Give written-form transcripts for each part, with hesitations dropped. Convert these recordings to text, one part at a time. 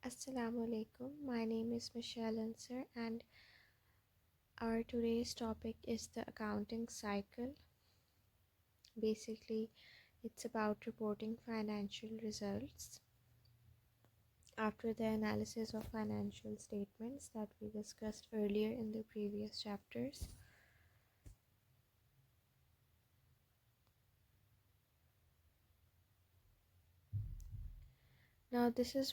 Assalamu alaikum. My name is Michelle Answer, and our today's topic is the accounting cycle. Basically, it's about reporting financial results after the analysis of financial statements that we discussed earlier in the previous chapters. Now, this is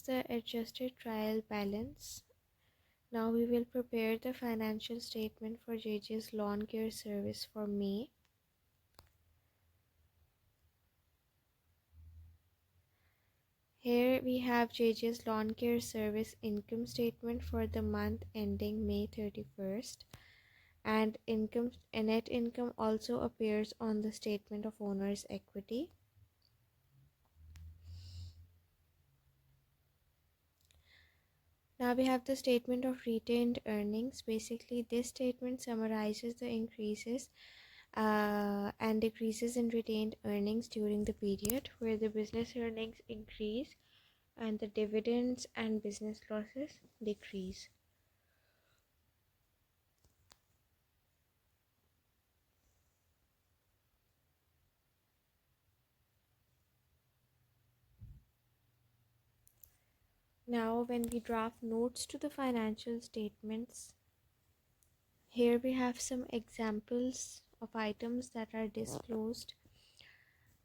the adjusted trial balance. Now we will prepare the financial statement for JJ's lawn care service for May. Here we have JJ's lawn care service income statement for the month ending May 31st, and net income also appears on the statement of owner's equity. Now we have the statement of retained earnings. Basically, this statement summarizes the increases and decreases in retained earnings during the period where the business earnings increase and the dividends and business losses decrease. Now, when we draft notes to the financial statements, here we have some examples of items that are disclosed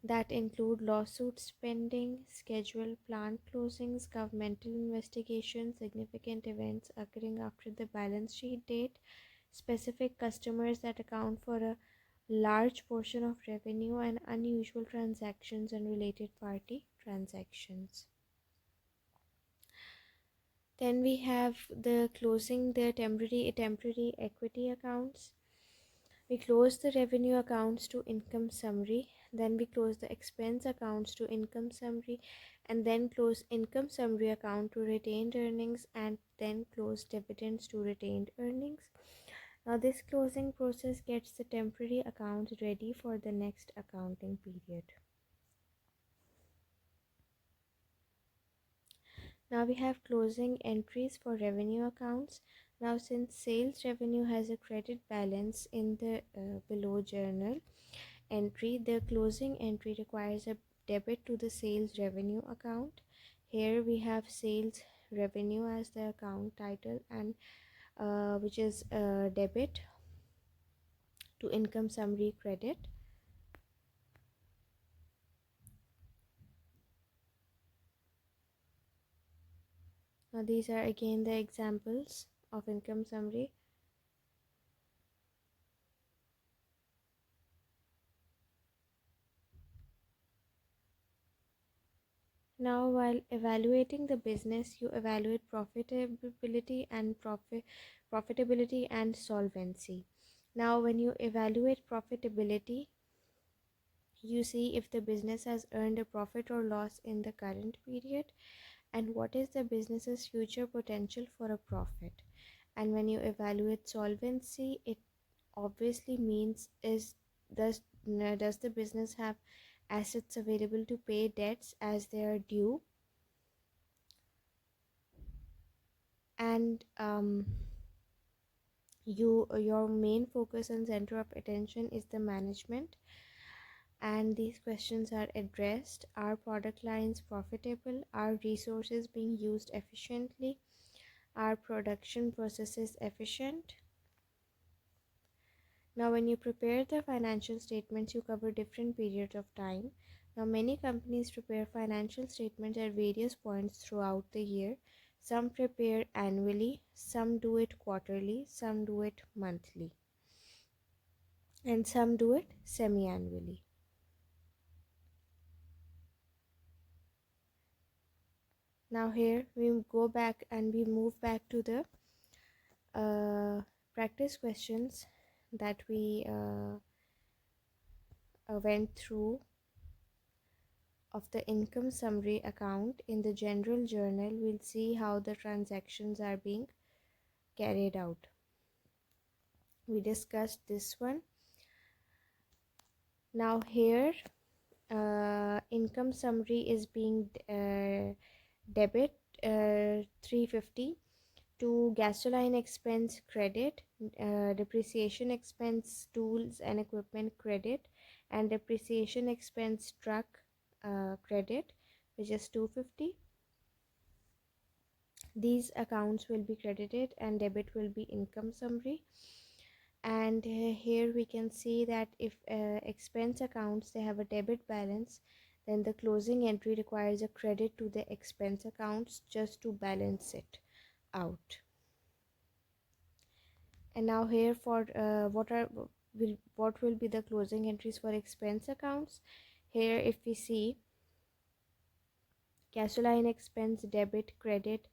that include lawsuit spending, scheduled plant closings, governmental investigations, significant events occurring after the balance sheet date, specific customers that account for a large portion of revenue, and unusual transactions and related party transactions. Then we have the closing the temporary equity accounts. We close the revenue accounts to income summary, then we close the expense accounts to income summary, and then close income summary account to retained earnings, and then close dividends to retained earnings. Now this closing process gets the temporary accounts ready for the next accounting period. Now we have closing entries for revenue accounts. Now, since sales revenue has a credit balance in the below journal entry, the closing entry requires a debit to the sales revenue account. Here we have sales revenue as the account title, and which is debit to income summary credit. Now these are again the examples of income summary. Now, while evaluating the business, you evaluate profitability and solvency. Now, when you evaluate profitability, you see if the business has earned a profit or loss in the current period, and what is the business's future potential for a profit. And when you evaluate solvency, it obviously means does the business have assets available to pay debts as they are due, and your main focus and center of attention is the management. And these questions are addressed: are product lines profitable? Are resources being used efficiently? Are production processes efficient? Now, when you prepare the financial statements, you cover different periods of time. Now, many companies prepare financial statements at various points throughout the year. Some prepare annually, some do it quarterly, some do it monthly, and some do it semi-annually. Now here we go back and we move back to the practice questions that we went through of the income summary account. In the general journal, we'll see how the transactions are being carried out. We discussed this one. Now here income summary is being 350 to gasoline expense credit, depreciation expense tools and equipment credit, and depreciation expense truck credit, which is 250. These accounts will be credited and debit will be income summary. And here we can see that if expense accounts they have a debit balance, then the closing entry requires a credit to the expense accounts just to balance it out. And now here for what will be the closing entries for expense accounts. Here if we see gasoline expense debit credit,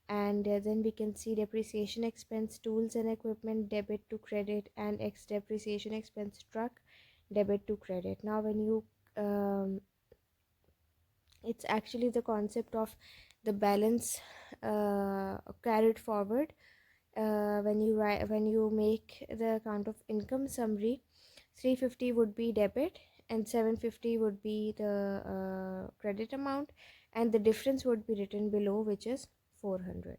and then we can see depreciation expense tools and equipment debit to credit, and ex depreciation expense truck debit to credit. Now when you it's actually the concept of the balance carried forward. When you make the account of income summary, 350 would be debit and 750 would be the credit amount, and the difference would be written below, which is 400.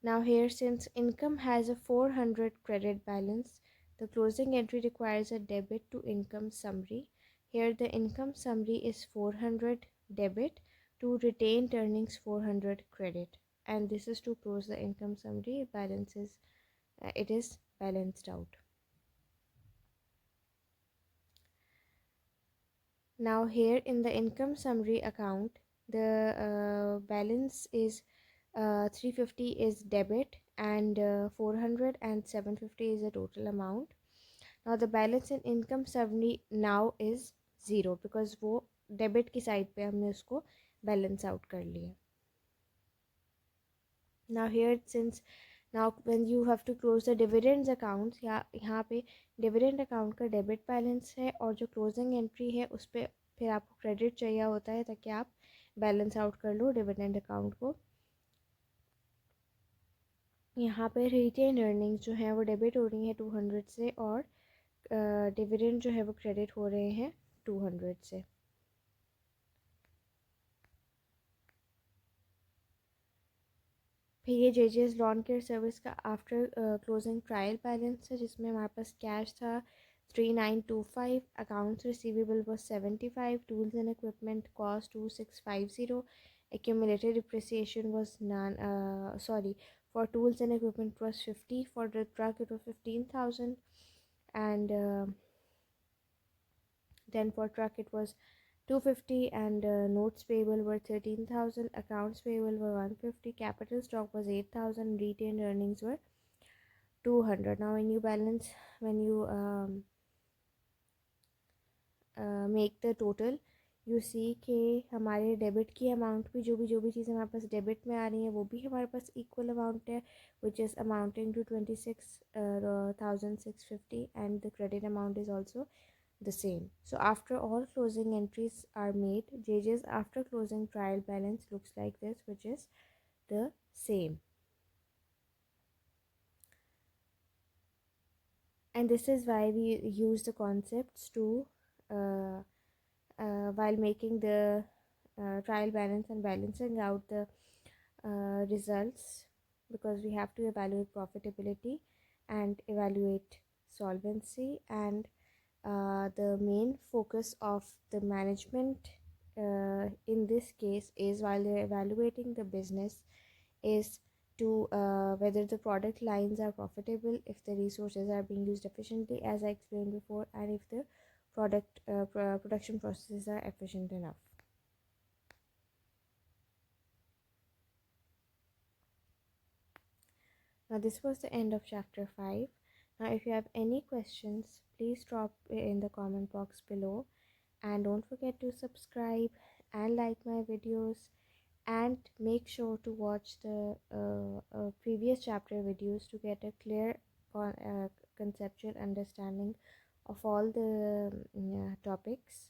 Now here, since income has a 400 credit balance, the closing entry requires a debit to income summary. Here the income summary is 400 debit to retained earnings 400 credit, and this is to close the income summary. It is balanced out. Now here in the income summary account, the balance is 350 is debit, and 400 and 750 is the total amount. Now the balance in income summary now is 0 because वो debit की side पे हमने उसको balance out कर लिया. Now here, since now when you have to close the dividends account, यहाँ पे dividend account का debit balance है, और जो closing entry है उस पर फिर आपको credit चाहिए होता है ताकि आप balance out कर लो dividend account को. यहाँ पे रिटेन अर्निंग्स जो है वो डेबिट हो रही है 200 से, और डिविडेंड जो है वो क्रेडिट हो रहे हैं 200 से. फिर ये जेजेस लॉन केयर सर्विस का आफ्टर क्लोजिंग ट्रायल बैलेंस है, जिसमें हमारे पास कैश था 3925, accounts receivable was 75, tools and equipment cost 2650, accumulated depreciation was for tools and equipment it was 50, for the truck it was 15,000, and then for truck it was 250, and notes payable were 13,000, accounts payable were 150, capital stock was 8,000, retained earnings were 200. Now when you make the total, you see के हमारे debit की amount भी जो भी चीज़ें हमारे पास debit में आ रही हैं वो भी हमारे पास इक्वल अमाउंट है, which is amounting to 26,650, and the credit amount is also the same. So after all closing entries are made, JJ's after closing trial balance looks like this, which is the same. And this is why we use the concepts to while making the trial balance and balancing out the results, because we have to evaluate profitability and evaluate solvency, and the main focus of the management in this case is, while they're evaluating the business, is to whether the product lines are profitable, if the resources are being used efficiently as I explained before, and if the production processes are efficient enough. Now this was the end of chapter 5. Now if you have any questions, please drop in the comment box below, and don't forget to subscribe and like my videos, and make sure to watch the previous chapter videos to get a clear conceptual understanding of all the topics.